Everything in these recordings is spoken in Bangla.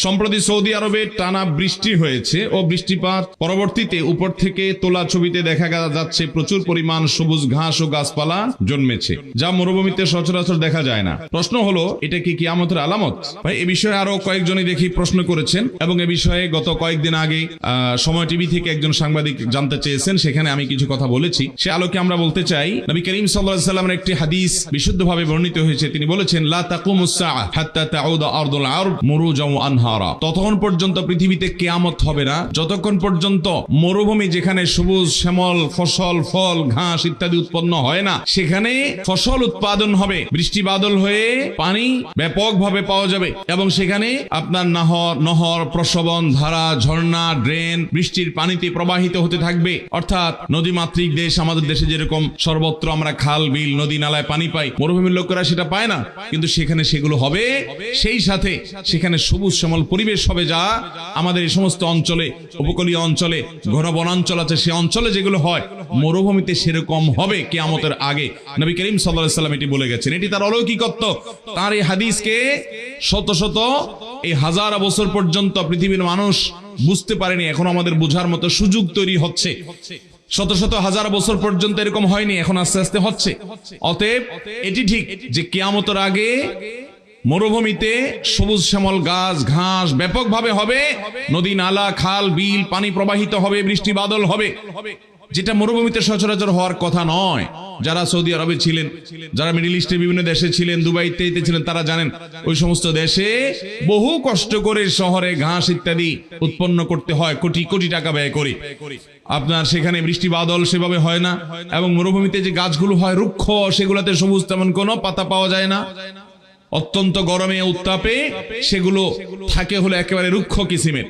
সম্প্রতি সৌদি আরবে টানা বৃষ্টি হয়েছে ও বৃষ্টিপাত পরবর্তীতে উপর থেকে তোলা ছবিতে দেখা যাচ্ছে প্রচুর পরিমাণ সবুজ ঘাস ও গাছপালা জন্মেছে, যা মরুভূমিতে সচরাচর দেখা যায় না। প্রশ্ন হলো, এটা কি কিয়ামতের আলামত? ভাই, এ বিষয়ে আরো কয়েকজনই দেখি প্রশ্ন করেছেন এবং এ বিষয়ে গত কয়েকদিন আগে সময় টিভি থেকে একজন সাংবাদিক জানতে চেয়েছেন, সেখানে আমি কিছু কথা বলেছি। সে আলোকে আমরা বলতে চাই, নবী করিম সাল্লাল্লাহু আলাইহি ওয়াসাল্লামের একটি হাদিস বিশুদ্ধভাবে বর্ণিত হয়েছে। তিনি বলেছেন, লা তাকুমুস সাআহ হাত্তা তাউদা আরদুল আরব মুরুজাও আনহারা। ততক্ষণ পর্যন্ত পৃথিবীতে কিয়ামত হবে না যতক্ষণ পর্যন্ত মরুভূমি যেখানে সবুজ শ্যামল ফসল, ফল, ঘাস ইত্যাদি উৎপন্ন হয় না, সেখানে ফসল উৎপাদন হবে, বৃষ্টি বাদল হয়ে পানি ব্যাপকভাবে পাওয়া যাবে এবং সেখানে আপনার নহর, প্রসবন, ধারা, ঝর্ণা, ড্রেন বৃষ্টির পানিতে প্রবাহিত হতে থাকবে। অর্থাৎ নদীমাতৃক দেশ, আমাদের দেশে যেরকম সর্বত্র আমরা খাল, বিল, নদী, নালায় পানি পাই, মরুভূমির লোকেরা সেটা পায় না, কিন্তু সেখানে সেগুলো হবে। সেই সাথে সেখানে সবুজ শ্যামল পরিবেশ হবে, যা আমাদের এই সমস্ত অঞ্চলে, উপকূলীয় অঞ্চলে, ঘন বনাঞ্চল আছে, সে অঞ্চলে যেগুলো হয় মরুভূমিতে সেরকম হবে কিয়ামতের আগে। নবী করিম সাল্লাল্লাহু আলাইহি ওয়াসাল্লাম এটি বলে গেছেন। এটি তার অলৌকিকত্ব। তার এই হাদিসকে শত শত এই হাজার বছর পর্যন্ত পৃথিবীর মানুষ বুঝতে পারেনি, এখন আমাদের বোঝার মতো সুযোগ তৈরি হচ্ছে। শত শত হাজার বছর পর্যন্ত এরকম হয়নি, এখন আস্তে আস্তে হচ্ছে। অতএব এটি ঠিক যে কিয়ামতের আগে মরুভূমিতে সবুজ শ্যামল গাছ ঘাস ব্যাপকভাবে হবে, নদী, নালা, খাল, বিল পানি প্রবাহিত হবে, বৃষ্টি বাদল হবে, যেটা মরুভূমিতে সচরাচর হওয়ার কথা নয়। যারা সৌদি আরবে ছিলেন, যারা মিডল ইস্টের বিভিন্ন দেশে ছিলেন, দুবাইতে ছিলেন, তারা জানেন ওই সমস্ত দেশে বহু কষ্ট করে শহরে ঘাস ইত্যাদি উৎপন্ন করতে হয়, কোটি কোটি টাকা ব্যয় করে। আপনার সেখানে বৃষ্টি বাদল সেভাবে হয় না, এবং মরুভূমিতে যে গাছগুলো হয় রুক্ষ, সেগুলোতে সবুজ তেমন কোনো পাতা পাওয়া যায় না। অত্যন্ত গরমে উত্তাপে সেগুলো থাকে হলো একেবারে রুক্ষ কিসিমের।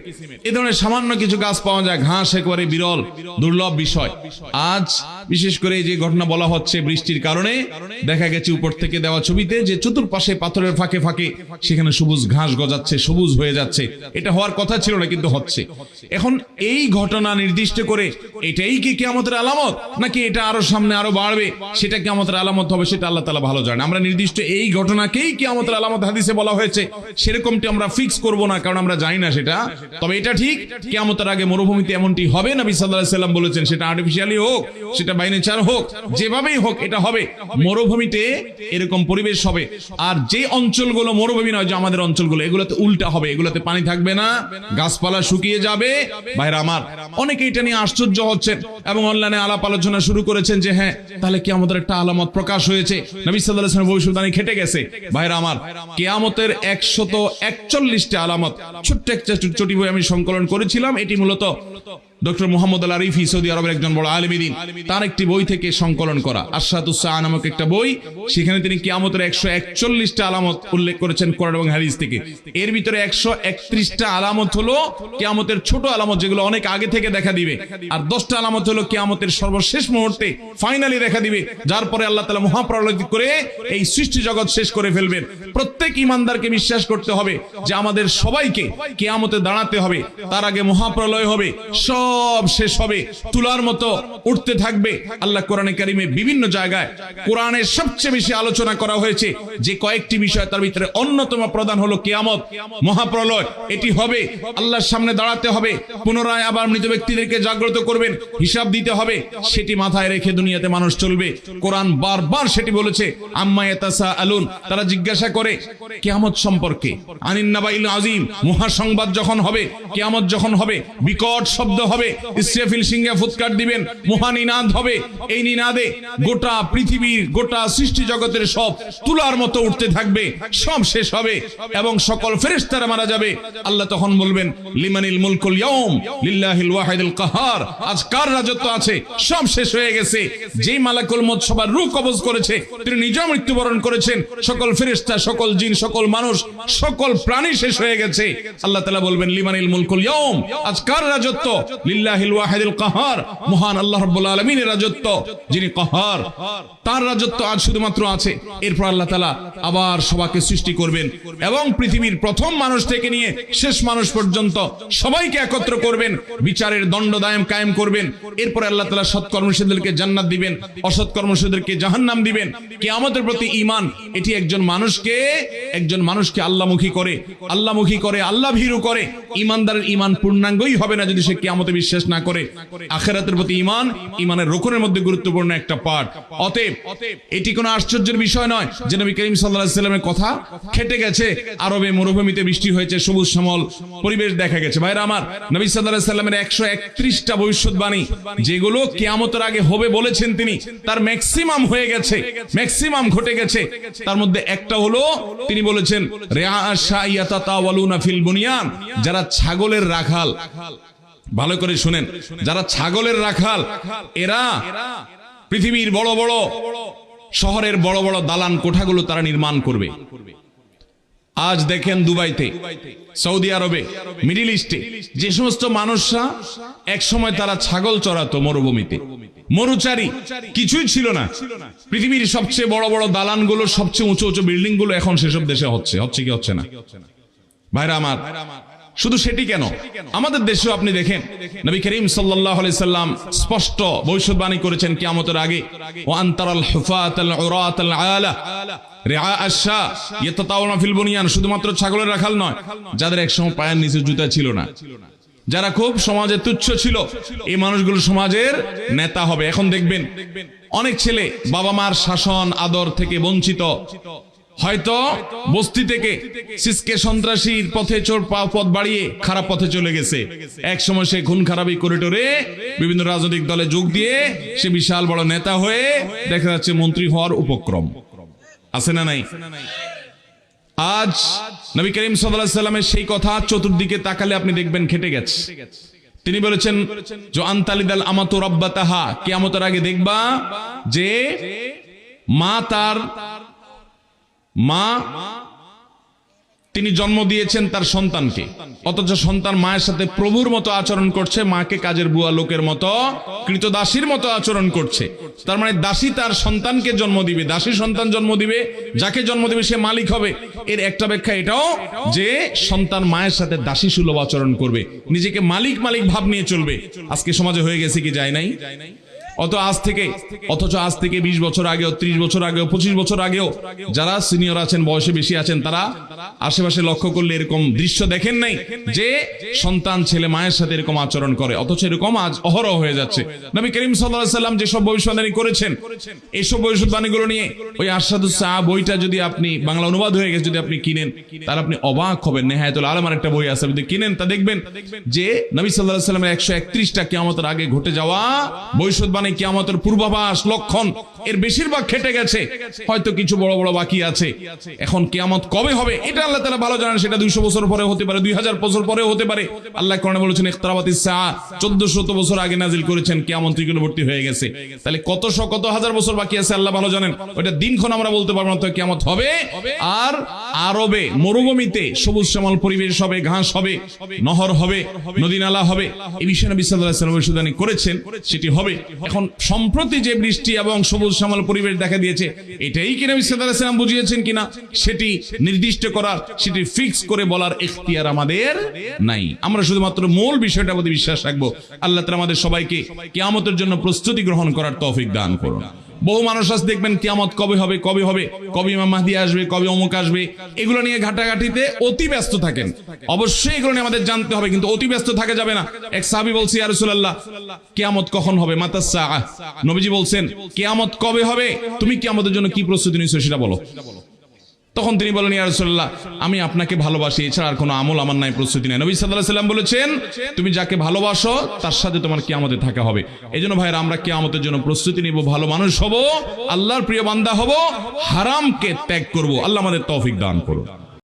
এই ধরনের সামান্য কিছু গাছ পাওয়া যায়, ঘাস একেবারে বিরল দুর্লভ বিষয়। আজ বিশেষ করে যে ঘটনা বলা হচ্ছে, বৃষ্টির কারণে দেখা গেছে উপর থেকে দেওয়া ছবিতে যে চতুর্পাশে পাথরের ফাঁকে ফাঁকে সেখানে সবুজ ঘাস গজাচ্ছে, সবুজ হয়ে যাচ্ছে। এটা হওয়ার কথা ছিল না, কিন্তু হচ্ছে। এখন এই ঘটনা নির্দিষ্ট করে এটাই কি কিয়ামতের আলামত, নাকি এটা আরো সামনে আরো বাড়বে, সেটা কিয়ামতের আলামত হবে, সেটা আল্লাহ তাআলা ভালো জানেন। আমরা নির্দিষ্ট এই ঘটনাকেই কিয়ামতের আলামত হাদিসে বলা হয়েছে, সেরকমটি আমরা ফিক্স করব না, কারণ আমরা জানি না সেটা। তবে এটা ঠিক, কিয়ামতের আগে মরুভূমিতে এমনটি হবে। নবী সাল্লাল্লাহু আলাইহি ওয়াসাল্লাম বলেছেন, সেটা আর্টিফিশিয়ালি হোক, সেটা বাই নেচার হোক, যেভাবেই হোক এটা হবে। মরুভূমিতে এরকম পরিবেশ হবে। আর যে অঞ্চলগুলো মরুভূমি নয়, যে আমাদের অঞ্চলগুলো, এগুলোতে উল্টা হবে, এগুলোতে পানি থাকবে না, গাছপালা শুকিয়ে যাবে। ভাইরা আমার, অনেকে এটা নিয়ে আশ্চর্য হচ্ছেন এবং অনলাইনে আলাপ আলোচনা শুরু করেছেন যে হ্যাঁ, তাহলে কিয়ামতের একটা আলামত প্রকাশ হয়েছে, নবী সাল্লাল্লাহু আলাইহি ওয়াসাল্লাম ভবিষ্যদ্বাণী খেটে গেছে। ভাইরা আমার, কিয়ামতের 141টা আলামত ছোট্ট একটা ছোটি বই আমি সংকলন করেছিলাম। এটি মূলত ডক্টর মোহাম্মদ আল আরিফি, সৌদি আরবের একজন বড় আলেম দ্বীন, তার একটি বই থেকে সংকলন করা, আশরাতুস সাআ নামক একটা বই। সেখানে তিনি কিয়ামতের 141টা আলামত উল্লেখ করেছেন কোরআন এবং হাদিস থেকে। এর ভিতরে 131টা আলামত হলো কিয়ামতের ছোট আলামত, যেগুলো অনেক আগে থেকে দেখা দিবে, আর 10টা আলামত হলো কিয়ামতের সর্বশেষ মুহূর্তে ফাইনালি দেখা দিবে, যার পরে আল্লাহ তাআলা মহাপ্রলয় করে এই সৃষ্টি জগৎ শেষ করে ফেলবেন। প্রত্যেক ঈমানদারকে বিশ্বাস করতে হবে যে আমাদের সবাইকে কিয়ামতে দাঁড়াতে হবে, তার আগে মহাপ্রলয় হবে, সব শেষ হবে, তুলার মতো উঠতে থাকবে। আল্লাহ কোরআনে কারিমে বিভিন্ন জায়গায় কোরআনের সবচেয়ে বেশি আলোচনা করা হয়েছে যে কয়েকটি বিষয়, তার ভিতরে অন্যতম প্রধান হলো কিয়ামত, মহাপ্রলয়। এটি হবে, আল্লাহর সামনে দাঁড়াতে হবে, পুনরায় আবার মৃত ব্যক্তিদেরকে জাগ্রত করবেন, হিসাব দিতে হবে। সেটি মাথায় রেখে দুনিয়াতে মানুষ চলবে। কোরআন বারবার সেটি বলেছে, আম্মা ইয়াতাসাআলুন, তারা জিজ্ঞাসা করে কিয়ামত সম্পর্কে, আনিন নাবাইল আযীম, মহা সংবাদ যখন হবে, কিয়ামত যখন হবে, বিকট শব্দ হবে, ইসরাফিল সিংহে ফুৎকার দিবেন, মহানিনাদ হবে। এই নিনাদে গোটা পৃথিবীর, গোটা সৃষ্টি জগতের সব তুলার মতো উঠতে থাকবে, সব শেষ হবে এবং সকল ফেরেশতারা মারা যাবে। আল্লাহ তখন বলবেন, লিমানিল মুলকুল ইয়াউম লিল্লাহিল ওয়াহিদুল কাহার, আজ কার রাজত্ব আছে, সব শেষ হয়ে গেছে। যেই মালাকুল মউত সবার রূহ কবজ করেছে, তিনি নিজে মৃত্যুবরণ করেছেন, সকল ফেরেশতা, সকল জিন, সকল মানুষ, সকল প্রাণী শেষ হয়ে গেছে। আল্লাহ তাআলা বলবেন, লিমানিল মুলকুল ইয়াউম, আজ কার রাজত্ব, লিল্লাহিল ওয়াহিদুল কাহার, মহান আল্লাহ রাব্বুল আলামিনের রাজত্ব, যিনি কাহার, তার রাজত্ব আজ শুধুমাত্র আছে। এরপর আল্লাহ তাআলা আবার সবাইকে সৃষ্টি করবেন এবং পৃথিবীর প্রথম মানুষ থেকে নিয়ে শেষ মানুষ পর্যন্ত সবাইকে একত্র করবেন, বিচারের দণ্ডদায়ম কায়েম করবেন। এরপর আল্লাহ তাআলা সৎকর্মশীলদেরকে জান্নাত দিবেন, অসৎকর্মশীলদেরকে জাহান্নাম দিবেন। কিয়ামতের প্রতি ঈমান, এটি একজন মানুষকে আল্লাহমুখী করে, আল্লাহ ভীরু করে। ঈমানদারের ঈমান পূর্ণাঙ্গই হবে না যদি সে কিয়ামতে বিশ্বাস না করে। আখিরাতের প্রতি ঈমান ঈমানের রুকনের মধ্যে গুরুত্বপূর্ণ একটা পার্ট। অতএব এটি কোনো আশ্চর্যের বিষয় নয় যে নবী করিম সাল্লাল্লাহু আলাইহি সাল্লামের কথা খেটে গেছে, আরবে মরুভূমিতে বৃষ্টি হয়েছে, সবুজ শ্যামল পরিবেশ দেখা গেছে। ভাইরা আমার, নবী সাল্লাল্লাহু আলাইহি সাল্লামের 131টা ভবিষ্যৎবাণী যেগুলো কিয়ামতের আগে হবে বলেছেন তিনি, তার ম্যাক্সিমাম হয়ে গেছে, ম্যাক্সিমাম ঘটে গেছে। তার মধ্যে একটা হলো তিনি বলেছেন রিআ আশ-শাইয়াতাতাওয়ালুনা ফিল বুনিয়ান, যারা ছাগলের রাখাল, ভালো করে শুনেন, যারা ছাগলের রাখাল এরা পৃথিবীর বড় বড় শহরের বড় বড় দালান কোঠাগুলো তারা নির্মাণ করবে। আজ দেখেন দুবাইতে, সৌদি আরবে, মিডিল ইস্টে যে সমস্ত মানুষরা এক সময় তারা ছাগল চড়াতো মরুভূমিতে, মরুচারী কিছুই ছিল না, পৃথিবীর সবচেয়ে বড় বড় দালানগুলো, সবচেয়ে উঁচু উঁচু বিল্ডিং গুলো এখন সেসব দেশে হচ্ছে কি হচ্ছে না? ভাইরা আমার, শুধু সেটি কেন, আমাদের দেশেও আপনি দেখেন নবী করিম সাল্লাল্লাহু আলাইহি সাল্লাম স্পষ্ট ভবিষ্যৎবাণী করেছেন কিয়ামতের আগে, ওয়া আনতারাল হুফাতাল উরাতাল আলা রিআ আশ-শা ইয়াতাতাওয়ালুনা ফিল বুনিয়ান, শুধুমাত্র ছাগলের রাখাল নয়, যাদের একসময় পায়ের নিচে জুতা ছিল না, যারা খুব সমাজে তুচ্ছ ছিল, এই মানুষগুলো সমাজের নেতা হবে। এখন দেখবেন অনেক ছেলে বাবা মার শাসন আদর থেকে বঞ্চিত, হয়তো বস্তি থেকে সিসকে সন্ত্রাসীর পথে পথ বাড়িয়ে খারাপ পথে চলে গেছে। এক সময় সে খুন খারাপি করিডোরে বিভিন্ন রাজনৈতিক দলে যোগ দিয়ে সে বিশাল বড় নেতা হয়ে দেখা যাচ্ছে মন্ত্রী হওয়ার উপক্রম আছে না নাই? আজ নবী করিম সাল্লাল্লাহু আলাইহি সাল্লামের সেই কথা চতুর্দিকে তাকালে আপনি দেখবেন খেটে গেছে। তিনি বলেছেন যে আনতালিদাল আমাতু রাব্বাতাহা, কিয়ামতের আগে দেখবা যে মা তিনি জন্ম দিয়েছেন তার সন্তানকে, অথচ সন্তান মায়ের সাথে প্রভুর মতো আচরণ করছে, মাকে কাজের বুয়া লোকের মতো, কৃতদাসীর মতো আচরণ করছে। তার মানে দাসী তার সন্তানকে জন্ম দিবে, দাসী সন্তান জন্ম দিবে, যাকে জন্ম দিবে সে মালিক হবে। এর একটা ব্যাখ্যা এটাও যে সন্তান মায়ের সাথে দাসী সুলভ আচরণ করবে, নিজেকে মালিক ভাব নিয়ে চলবে। আজকে সমাজে হয়ে গেছে কি যায় নাই? অথচ আজ থেকে 20 বছর আগেও, 30 বছর আগেও, 25 বছর আগেও যারা সিনিয়র আছেন, বয়সে বেশি আছেন, তারা আশেপাশে লক্ষ্য করলে এরকম দৃশ্য দেখেন নাই যে সন্তান ছেলে মায়ের সাথে এরকম আচরণ করে, অথচ এরকম আজ অহরহ হয়ে যাচ্ছে। নবী করিম সাল্লাল্লাহু আলাইহি সাল্লাম যেসব ভবিষ্যৎবাণী করেছেন, এইসব ভবিষ্যৎবাণীগুলো নিয়ে ওই আরশাদুস সাআ বইটা যদি আপনি, বাংলা অনুবাদ হয়ে গেছে, যদি আপনি কিনেন তাহলে আপনি অবাক হবেন। নেহায়াতুল আলমের একটা বই আছে, যদি কিনেন তা দেখবেন যে নবী সাল্লাল্লাহু আলাইহি সাল্লামের 131টা কিয়ামতের আগে ঘটে যাওয়া ভবিষ্যৎবাণী, কিয়ামতের পূর্বাভাস, লক্ষণ, এর বেশিরভাগ খেটে গেছে, হয়তো কিছু বড় বড় বাকি আছে। এখন কিয়ামত কবে হবে এটা আল্লাহ তাআলা ভালো জানেন, সেটা 200 বছর পরে হতে পারে, 2000 বছর পরেও হতে পারে। আল্লাহ কোরআনে বলেছেন ইখতারাবাতিস সাআ, 1400 বছর আগে নাজিল করেছেন, কিয়ামত নিকটবর্তী হয়ে গেছে। তাহলে কত হাজার বছর বাকি আছে আল্লাহ ভালো জানেন, ওটা দিনক্ষণ আমরা বলতে পারবো না, তো কিয়ামত হবে। আর আরবে মরুভূমিতে সবুজ শ্যামল পরিবেশ হবে, ঘাস হবে, নহর হবে, নদী নালা হবে, এই বিষয়ে নবী সাল্লাল্লাহু আলাইহি ওয়াসাল্লাম ভবিষ্যদ্বাণী করেছেন, সেটি হবে। এখন সম্প্রতি যে বৃষ্টি এবং সবুজ শ্যামল পরিবেশ দেখা দিয়েছে, এটাই কি নবী সাল্লাল্লাহু আলাইহি ওয়াসাল্লাম বুঝিয়েছেন কিনা সেটি নির্দিষ্ট করার, সেটি ফিক্স করে বলার ইখতিয়ার আমাদের নাই। আমরা শুধুমাত্র মূল বিষয়টার প্রতি বিশ্বাস রাখবো। আল্লাহ তাআলা আমাদের সবাইকে কিয়ামতের জন্য প্রস্তুতি গ্রহণ করার তৌফিক দান করুন। বহু মানুষ আজ দেখবেন কিয়ামত কবে হবে, কবে ইমাম মাহদি আসবে, কবে অমুক আসবে, এগুলো নিয়ে ঘাটাঘাটিতে অতি ব্যস্ত থাকেন। অবশ্যই এগুলো নিয়ে আমাদের জানতে হবে, কিন্তু অতি ব্যস্ত থাকা যাবে না। এক সাহাবী বলছে, ইয়া রাসূলুল্লাহ, কিয়ামত কখন হবে? মাতাস সাআ। নবীজি বলছেন, কিয়ামত কবে হবে, তুমি কিয়ামতের জন্য কি প্রস্তুতি নিয়েছো সেটা বলো। তখন তিনি বলেন, ইয়া রাসূলুল্লাহ, আমি আপনাকে ভালোবাসি, এছাড়া আর কোনো আমল আমার নাই, প্রস্তুতি নাই। নবী সাল্লাল্লাহু আলাইহি সাল্লাম বলেছেন, তুমি যাকে ভালোবাসো তার সাথে তোমার কিয়ামতে থাকা হবে। এইজন্য ভাইরা, আমরা কিয়ামতের জন্য প্রস্তুতি নিব, ভালো মানুষ হব, আল্লাহর প্রিয় বান্দা হব, হারামকে ত্যাগ করব। আল্লাহ আমাদের তৌফিক দান করুন।